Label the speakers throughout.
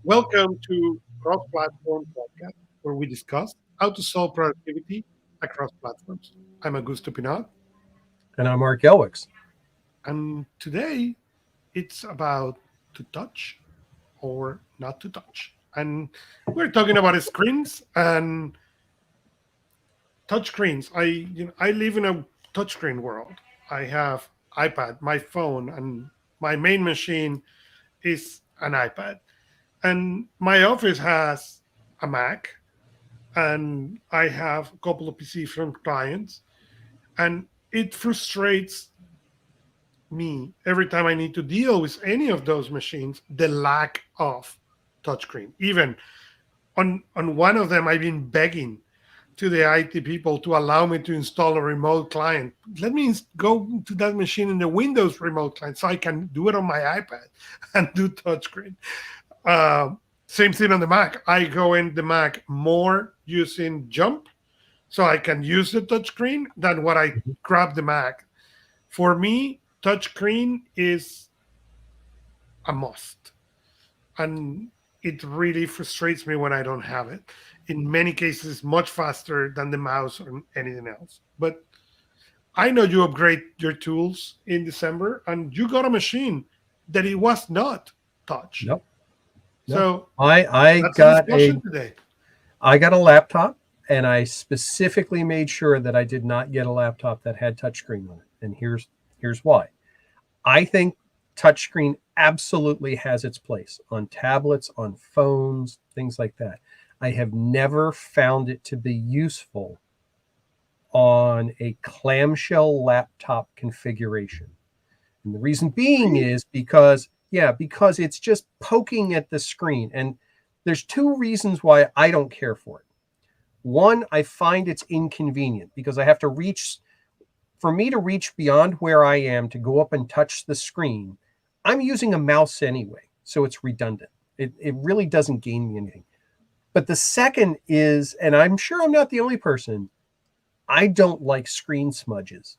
Speaker 1: Welcome to Cross Platform Podcast, where we discuss how to solve productivity across platforms. I'm Augusto Pinaud,
Speaker 2: And I'm Art Gelwicks.
Speaker 1: and today it's about to touch or not to touch. And we're talking about screens and touch screens. I live in a touchscreen world. I have iPad, my phone, and my main machine is an iPad. And my office has a Mac, and I have a couple of PCs from clients, and it frustrates me every time I need to deal with any of those machines, the lack of touchscreen. Even on one of them, I've been begging to the IT people to allow me to install a remote client. Let me go to that machine in the Windows remote client so I can do it on my iPad and do touchscreen. Uh, Same thing on the Mac. I go in the Mac more using Jump so I can use the touchscreen than what I
Speaker 2: Mhm.
Speaker 1: grab the Mac. For me, touchscreen is a must, and it really frustrates me when I don't have it. In many cases, much faster than the mouse or anything else. But I know you upgrade your tools in December, and you got a machine that it was not touch.
Speaker 2: Nope, no.
Speaker 1: So
Speaker 2: I
Speaker 1: that's a
Speaker 2: got
Speaker 1: discussion
Speaker 2: a
Speaker 1: today.
Speaker 2: I got a laptop, and I specifically made sure that I did not get a laptop that had touchscreen on it. And here's why. I think touchscreen absolutely has its place on tablets, on phones, things like that. I have never found it to be useful on a clamshell laptop configuration. And the reason being
Speaker 1: Really?
Speaker 2: is because it's just poking at the screen. And there's two reasons why I don't care for it. One, I find it's inconvenient because I have to reach, for me to reach beyond where I am to go up and touch the screen, I'm using a mouse anyway. So it's redundant. It really doesn't gain me anything. But the second is, and I'm sure I'm not the only person, I don't like screen smudges.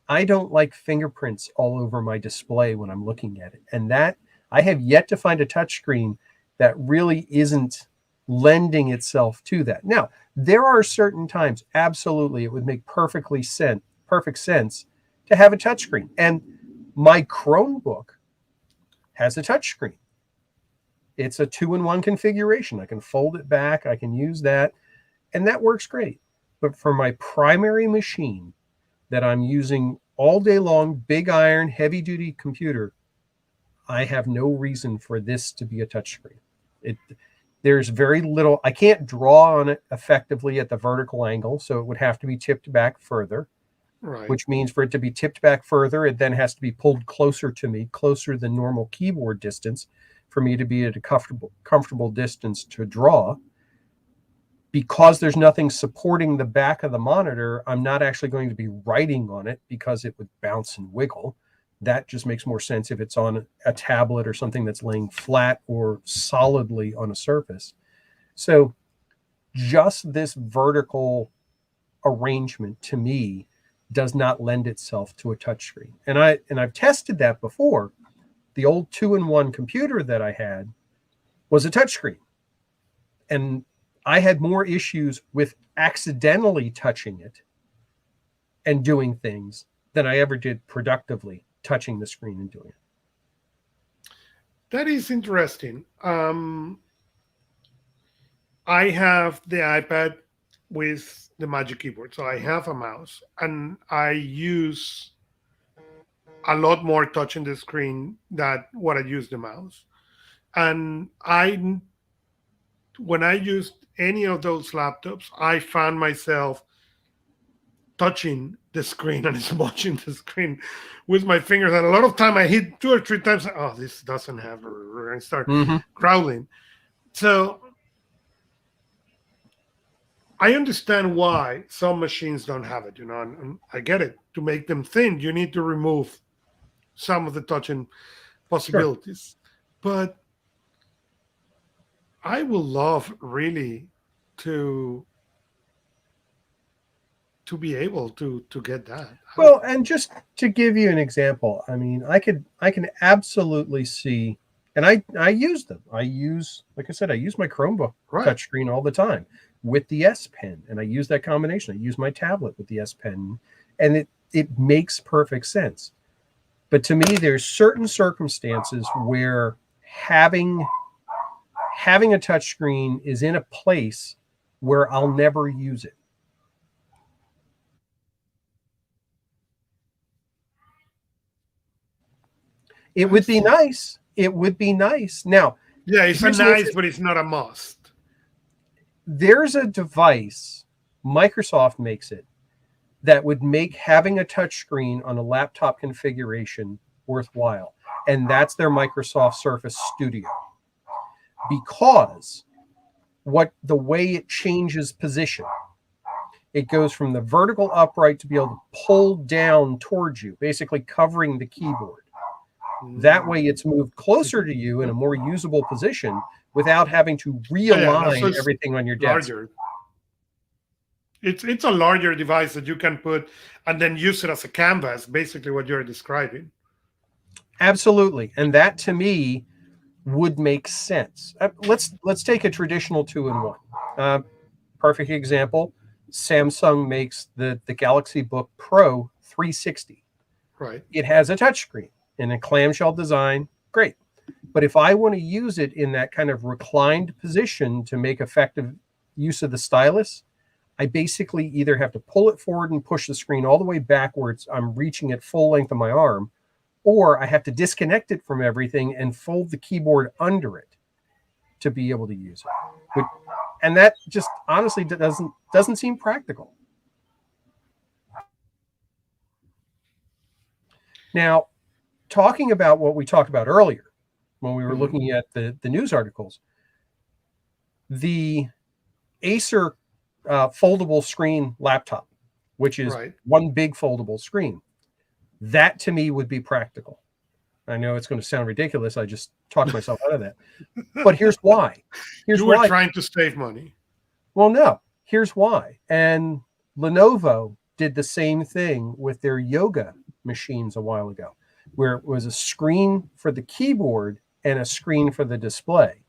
Speaker 2: I don't like fingerprints all over my display when I'm looking at it. And that I have yet to find a touchscreen that really isn't lending itself to that. Now, there are certain times, absolutely, it would make perfect sense to have a touchscreen. And my Chromebook has a touchscreen. It's a two-in-one configuration. I can fold it back, I can use that, and that works great. But for my primary machine, that I'm using all day long, big iron, heavy duty computer, I have no reason for this to be a touchscreen. It there's very little. I can't draw on it effectively at the vertical angle, so it would have to be tipped back further.
Speaker 1: Right.
Speaker 2: Which means for it to be tipped back further, it then has to be pulled closer to me, closer than normal keyboard distance, for me to be at a comfortable distance to draw. Because there's nothing supporting the back of the monitor, I'm not actually going to be writing on it because it would bounce and wiggle. That just makes more sense if it's on a tablet or something that's laying flat or solidly on a surface. So just this vertical arrangement to me does not lend itself to a touchscreen. And I've tested that before. The old two-in-one computer that I had was a touchscreen. And I had more issues with accidentally touching it and doing things than I ever did productively touching the screen and doing it.
Speaker 1: That is interesting. I have the iPad with the Magic Keyboard, so I have a mouse, and I use a lot more touching the screen than what I use the mouse. And when I used any of those laptops, I found myself touching the screen and smudging the screen with my fingers. And a lot of time I hit two or three times. Oh, this doesn't have. I start
Speaker 2: Mm-hmm.
Speaker 1: growling. So I understand why some machines don't have it. And I get it. To make them thin, you need to remove some of the touching
Speaker 2: Sure.
Speaker 1: possibilities. But I would love really to be able to get that.
Speaker 2: Well, and just to give you an example, I mean, I can absolutely see. And I use them. I use, like I said, I use my Chromebook
Speaker 1: Right.
Speaker 2: touchscreen all the time with the S Pen, and I use that combination. I use my tablet with the S Pen, and it makes perfect sense. But to me, there's certain circumstances where having having a touchscreen is in a place where I'll never use it. It
Speaker 1: I
Speaker 2: would be
Speaker 1: see.
Speaker 2: nice. It would be nice. Now,
Speaker 1: Yeah, it's a
Speaker 2: here's an
Speaker 1: nice,
Speaker 2: interest.
Speaker 1: but it's not a must.
Speaker 2: There's a device, Microsoft makes it, that would make having a touchscreen on a laptop configuration worthwhile. And that's their Microsoft Surface Studio. Because what the way it changes position, it goes from the vertical upright to be able to pull down towards you, basically covering the keyboard. That way it's moved closer to you in a more usable position without having to
Speaker 1: Yeah, yeah. So
Speaker 2: realign
Speaker 1: it's
Speaker 2: everything on your desk.
Speaker 1: larger. It's a larger device that you can put and then use it as a canvas. Basically, what you're describing.
Speaker 2: Absolutely. And that to me would make sense. Let's take a traditional 2-in-1. Perfect example. Samsung makes the Galaxy Book Pro 360.
Speaker 1: Right.
Speaker 2: It has a touchscreen in a clamshell design. Great. But if I want to use it in that kind of reclined position to make effective use of the stylus, I basically either have to pull it forward and push the screen all the way backwards. I'm reaching it full length of my arm, or I have to disconnect it from everything and fold the keyboard under it to be able to use it. And that just honestly doesn't seem practical. Now, talking about what we talked about earlier when we were looking at the news articles, the Acer foldable screen laptop, which is
Speaker 1: Right.
Speaker 2: one big foldable screen, that to me would be practical. I know it's going to sound ridiculous. I just talked myself out of that. But here's why. Here's
Speaker 1: You were
Speaker 2: why.
Speaker 1: trying to save money.
Speaker 2: Well, no, here's why. And Lenovo did the same thing with their yoga machines a while ago, where it was a screen for the keyboard and a screen for the display.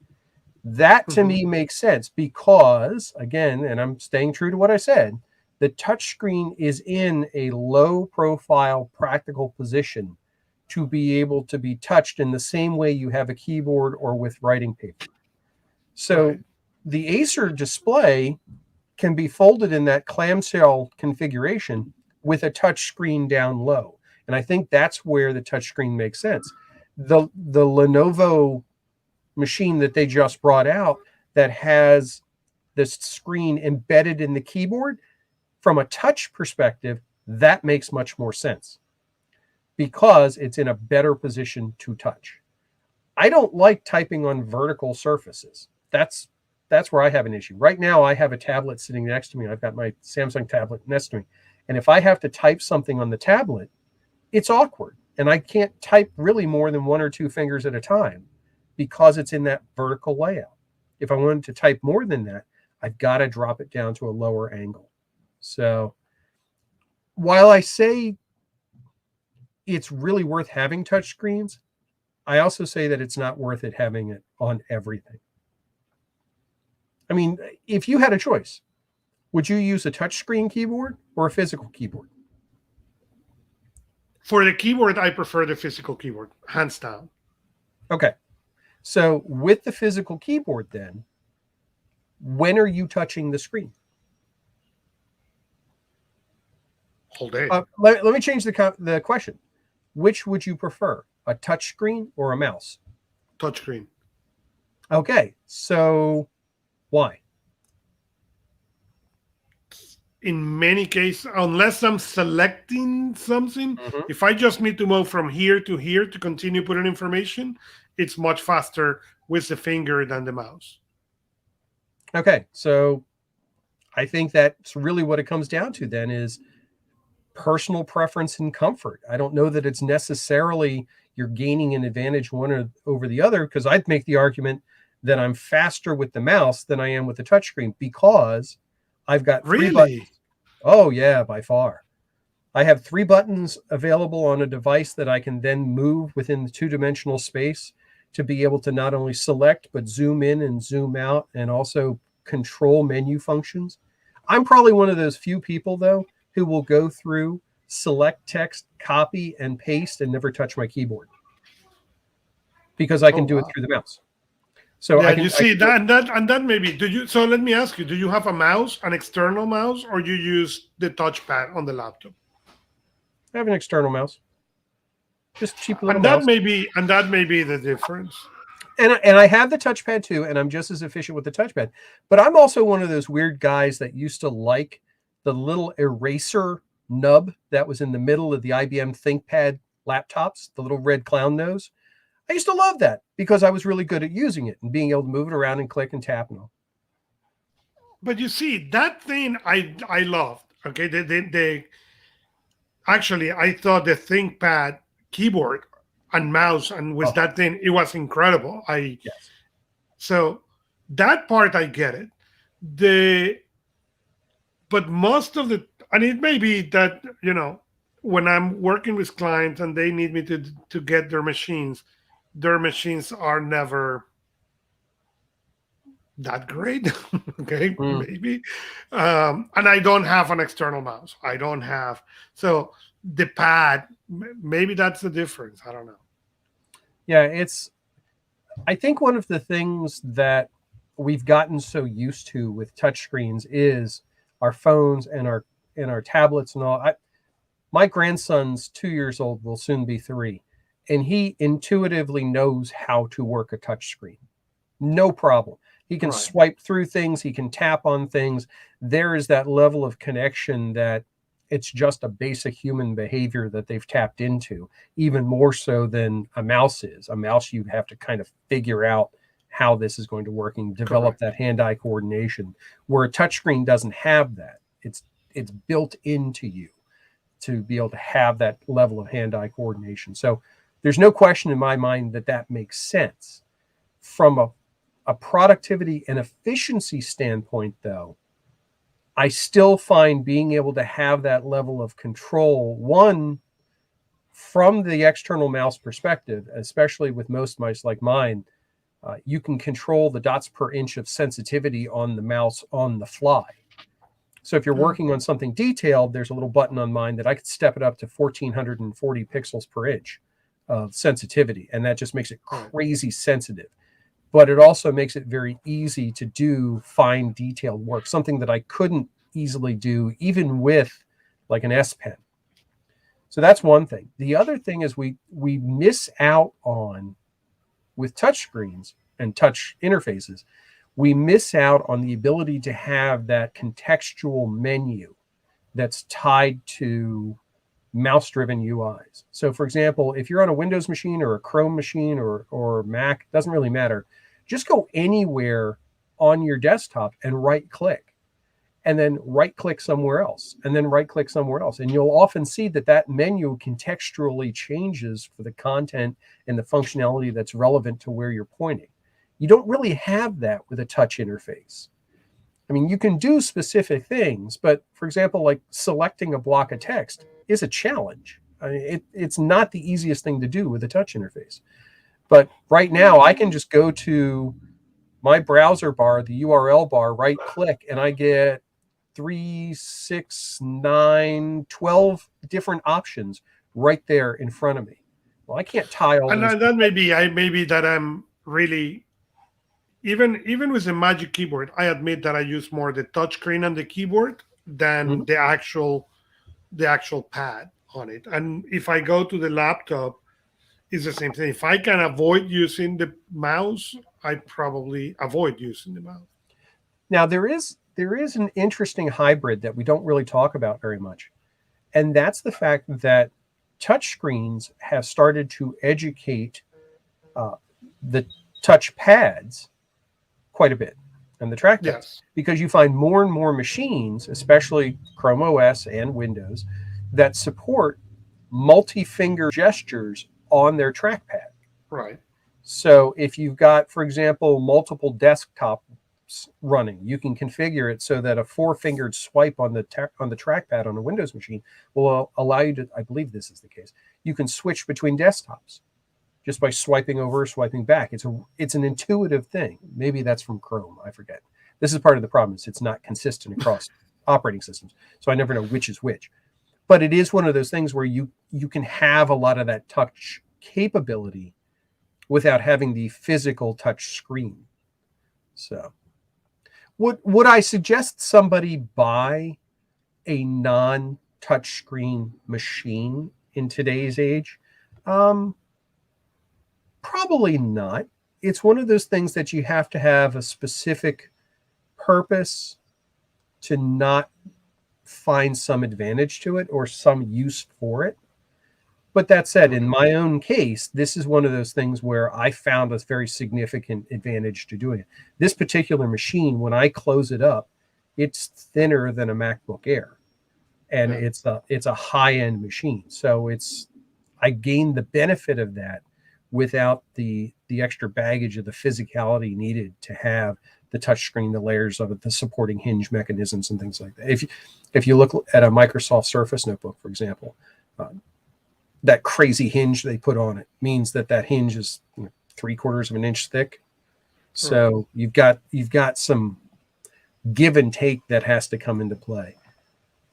Speaker 2: That to me makes sense because, again, and I'm staying true to what I said, the touchscreen is in a low profile, practical position to be able to be touched in the same way you have a keyboard or with writing paper. So
Speaker 1: Right.
Speaker 2: the Acer display can be folded in that clamshell configuration with a touch screen down low. And I think that's where the touch screen makes sense. The Lenovo machine that they just brought out that has this screen embedded in the keyboard, from a touch perspective, that makes much more sense because it's in a better position to touch. I don't like typing on vertical surfaces. That's where I have an issue. Right now, I have a tablet sitting next to me. I've got my Samsung tablet next to me. And if I have to type something on the tablet, it's awkward. And I can't type really more than one or two fingers at a time because it's in that vertical layout. If I wanted to type more than that, I've got to drop it down to a lower angle. So while I say it's really worth having touchscreens, I also say that it's not worth it having it on everything. I mean, if you had a choice, would you use a touchscreen keyboard or a physical keyboard?
Speaker 1: For the keyboard, I prefer the physical keyboard, hands down.
Speaker 2: Okay. So with the physical keyboard, then, when are you touching the screen?
Speaker 1: All day.
Speaker 2: Let me change the question. Which would you prefer, a touchscreen or a mouse?
Speaker 1: Touchscreen.
Speaker 2: Okay. So why?
Speaker 1: In many cases, unless I'm selecting something, if I just need to move from here to continue putting information, it's much faster with the finger than the mouse.
Speaker 2: Okay. So I think that's really what it comes down to then is personal preference and comfort. I don't know that it's necessarily you're gaining an advantage one over the other, because I'd make the argument that I'm faster with the mouse than I am with the touchscreen because I've got three buttons. Oh, yeah, by far. I have 3 buttons available on a device that I can then move within the 2-dimensional space to be able to not only select, but zoom in and zoom out and also control menu functions. I'm probably one of those few people, though, who will go through, select text, copy, and paste, and never touch my keyboard because I
Speaker 1: Oh
Speaker 2: can do it
Speaker 1: wow.
Speaker 2: through the mouse. So
Speaker 1: Yeah,
Speaker 2: I
Speaker 1: you
Speaker 2: can, I
Speaker 1: see
Speaker 2: can go,
Speaker 1: that maybe. Do you? So let me ask you: do you have a mouse, an external mouse, or you use the touchpad on the laptop?
Speaker 2: I have an external mouse, just cheap little
Speaker 1: And that
Speaker 2: mouse.
Speaker 1: may be, and that may be the difference.
Speaker 2: And I have the touchpad too, and I'm just as efficient with the touchpad. But I'm also one of those weird guys that used to like the little eraser nub that was in the middle of the IBM ThinkPad laptops, the little red clown nose. I used to love that because I was really good at using it and being able to move it around and click and tap and all.
Speaker 1: But you see, that thing I loved. Okay, actually I thought the ThinkPad keyboard and mouse and with
Speaker 2: Oh,
Speaker 1: that thing it was incredible. I
Speaker 2: yes.
Speaker 1: so that part I get it. The but most of the and it may be that when I'm working with clients and they need me to get their machines are never that great. Okay,
Speaker 2: Mm.
Speaker 1: maybe. And I don't have an external mouse. I don't have so the pad. Maybe that's the difference. I don't know.
Speaker 2: Yeah, I think one of the things that we've gotten so used to with touchscreens is our phones and our tablets and all. My grandson's 2 years old, will soon be three, and he intuitively knows how to work a touchscreen. No problem. He can
Speaker 1: Right.
Speaker 2: swipe through things, he can tap on things. There is that level of connection that it's just a basic human behavior that they've tapped into, even more so than a mouse is. A mouse, you have to kind of figure out how this is going to work and develop
Speaker 1: Correct.
Speaker 2: that hand-eye coordination. Where a touchscreen doesn't have that. It's built into you to be able to have that level of hand-eye coordination. So there's no question in my mind that that makes sense. From a productivity and efficiency standpoint, though, I still find being able to have that level of control, one, from the external mouse perspective, especially with most mice like mine, you can control the dots per inch of sensitivity on the mouse on the fly. So if you're
Speaker 1: Yeah.
Speaker 2: working on something detailed, there's a little button on mine that I could step it up to 1440 pixels per inch of sensitivity. And that just makes it
Speaker 1: Right.
Speaker 2: crazy sensitive. But it also makes it very easy to do fine detailed work, something that I couldn't easily do even with like an S Pen. So that's one thing. The other thing is we miss out on, with touchscreens and touch interfaces, we miss out on the ability to have that contextual menu that's tied to mouse driven UIs. So for example, if you're on a Windows machine or a Chrome machine or Mac, doesn't really matter. Just go anywhere on your desktop and right click, and then right click somewhere else, and then right click somewhere else. And you'll often see that that menu contextually changes for the content and the functionality that's relevant to where you're pointing. You don't really have that with a touch interface. I mean, you can do specific things, but for example, like selecting a block of text is a challenge. I mean, it's not the easiest thing to do with a touch interface. But right now, I can just go to my browser bar, the URL bar, right click, and I get 3, 6, 9, 12 different options right there in front of me. Well, I can't tie all
Speaker 1: And
Speaker 2: those.
Speaker 1: that maybe that I'm really even with the Magic Keyboard. I admit that I use more the touchscreen and the keyboard than
Speaker 2: Mhm.
Speaker 1: the actual pad on it. And if I go to the laptop, it's the same thing. If I can avoid using the mouse, I probably avoid using the mouse.
Speaker 2: Now there is an interesting hybrid that we don't really talk about very much, and that's the fact that touchscreens have started to educate uh, the touch pads quite a bit and the trackpads,
Speaker 1: Yes.
Speaker 2: because you find more and more machines, especially Chrome OS and Windows, that support multi-finger gestures on their trackpad.
Speaker 1: Right.
Speaker 2: So if you've got, for example, multiple desktops running, you can configure it so that a four-fingered swipe on the trackpad on a Windows machine will allow you to. I believe this is the case. You can switch between desktops. just by swiping over, swiping back. It's an intuitive thing. Maybe that's from Chrome. I forget. This is part of the problem. Is it's not consistent across operating systems, so I never know which is which. But it is one of those things where you can have a lot of that touch capability without having the physical touch screen. So, would I suggest somebody buy a non-touch screen machine in today's age? Probably not. It's one of those things that you have to have a specific purpose to not find some advantage to it or some use for it. But that said, in my own case, this is one of those things where I found a very significant advantage to doing it. This particular machine, when I close it up, it's thinner than a MacBook Air, and it's a high-end machine. So I gained the benefit of that without the extra baggage of the physicality needed to have the touchscreen, the layers of it, the supporting hinge mechanisms, and things like that. If you look at a Microsoft Surface notebook, for example, that crazy hinge they put on it means that hinge is 3/4 of an inch thick. So you've got some give and take that has to come into play.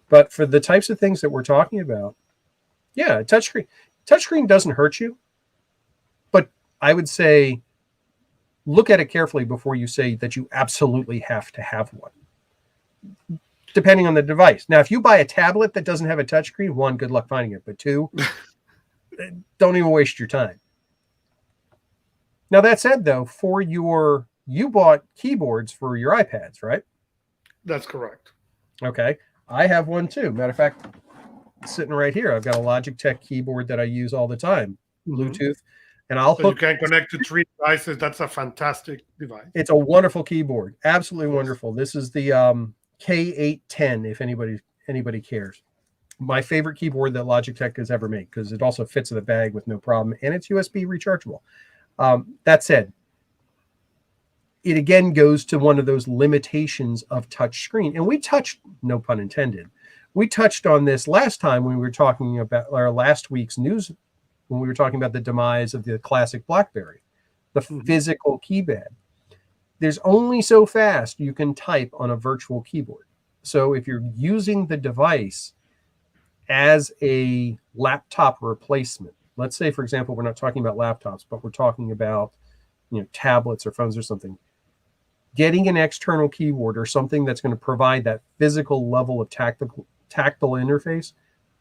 Speaker 2: But for the types of things that we're talking about, yeah, touchscreen doesn't hurt you. But I would say look at it carefully before you say that you absolutely have to have one, depending on the device. Now, if you buy a tablet that doesn't have a touchscreen, one, good luck finding it. But two, don't even waste your time. Now, that said, though, you bought keyboards for your iPads, right?
Speaker 1: That's correct.
Speaker 2: Okay. I have one too. Matter of fact, sitting right here, I've got a Logitech keyboard that I use all the time, Bluetooth. And
Speaker 1: you can connect to 3 devices. That's a fantastic device.
Speaker 2: It's a wonderful keyboard. Absolutely wonderful. This is the K810, if anybody cares. My favorite keyboard that Logitech has ever made, because it also fits in the bag with no problem, and it's USB rechargeable. That said, it again goes to one of those limitations of touch screen. And we touched, no pun intended, we touched on this last time when we were talking about our last week's news, when we were talking about the demise of the classic BlackBerry, the physical keypad. There's only so fast you can type on a virtual keyboard. So if you're using the device as a laptop replacement, let's say, for example, we're not talking about laptops, but we're talking about tablets or phones or something, getting an external keyboard or something that's going to provide that physical level of tactile interface,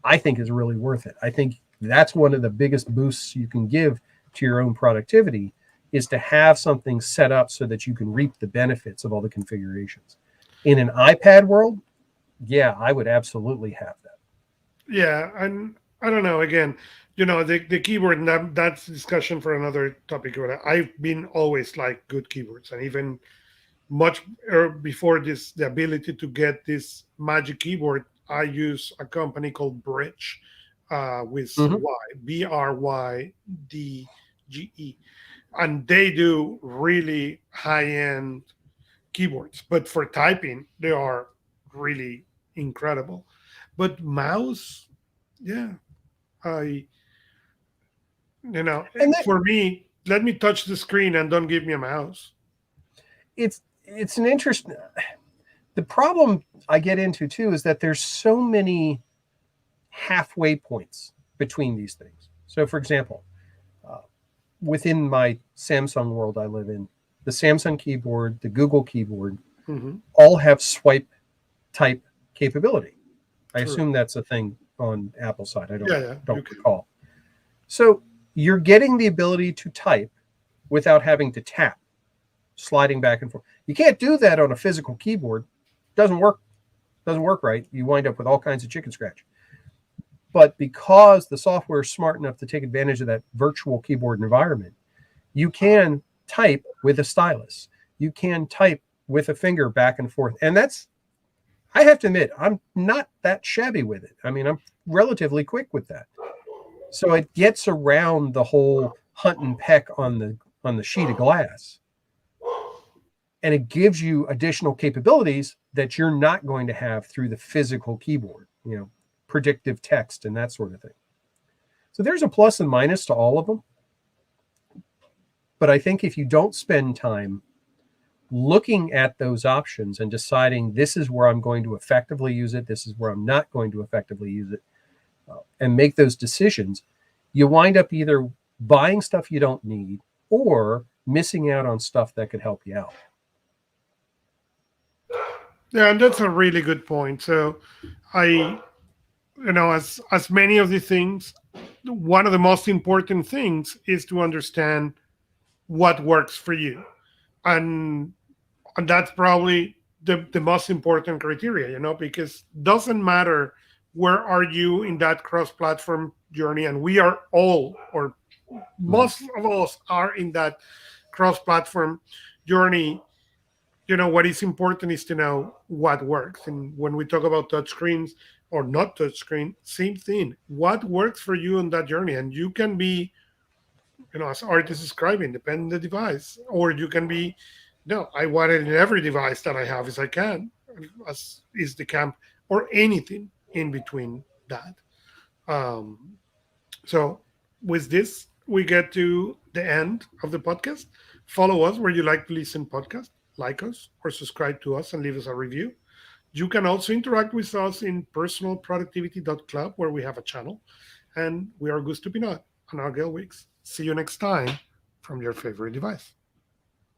Speaker 2: I think is really worth it. I think that's one of the biggest boosts you can give to your own productivity, is to have something set up so that you can reap the benefits of all the configurations. In an iPad world, yeah, I would absolutely have that.
Speaker 1: Yeah, and I don't know, again, the keyboard, and that's discussion for another topic. I've been always like good keyboards, and even much before this, the ability to get this magic keyboard, I use a company called Bridge, with BRYDGE, and they do really high-end keyboards. But for typing, they are really incredible. But mouse, yeah, for me, let me touch the screen and don't give me a mouse.
Speaker 2: It's an interesting. The problem I get into too is that there's so many halfway points between these things. So, for example, within my Samsung world I live in, the Samsung keyboard, the Google keyboard, all have swipe type capability. I assume that's a thing on Apple side. I don't recall. So you're getting the ability to type without having to tap, sliding back and forth. You can't do that on a physical keyboard. Doesn't work right. You wind up with all kinds of chicken scratch. But because the software is smart enough to take advantage of that virtual keyboard environment, you can type with a stylus. You can type with a finger back and forth. And I have to admit, I'm not that shabby with it. I mean, I'm relatively quick with that. So it gets around the whole hunt and peck on the sheet of glass. And it gives you additional capabilities that you're not going to have through the physical keyboard, predictive text and that sort of thing. So there's a plus and minus to all of them. But I think if you don't spend time looking at those options and deciding this is where I'm going to effectively use it, this is where I'm not going to effectively use it, and make those decisions, you wind up either buying stuff you don't need or missing out on stuff that could help you out.
Speaker 1: Yeah, and that's a really good point. So I, as many of the things, one of the most important things is to understand what works for you. And that's probably the most important criteria, because doesn't matter where are you in that cross-platform journey, and we are all, or
Speaker 2: Mm-hmm.
Speaker 1: most of us are in that cross-platform journey. What is important is to know what works. And when we talk about touchscreens or not touchscreen, same thing. What works for you on that journey? And you can be, as Art is describing, depending on the device, or you can be, no, I want it in every device that I have as I can, as is the camp, or anything in between that. Um, so with this, we get to the end of the podcast. Follow us where you like to listen podcast, like us, or subscribe to us and leave us a review. You can also interact with us in personalproductivity.club, where we have a channel. And we are Augusto Pinaud and Art Gelwicks. See you next time from your favorite device.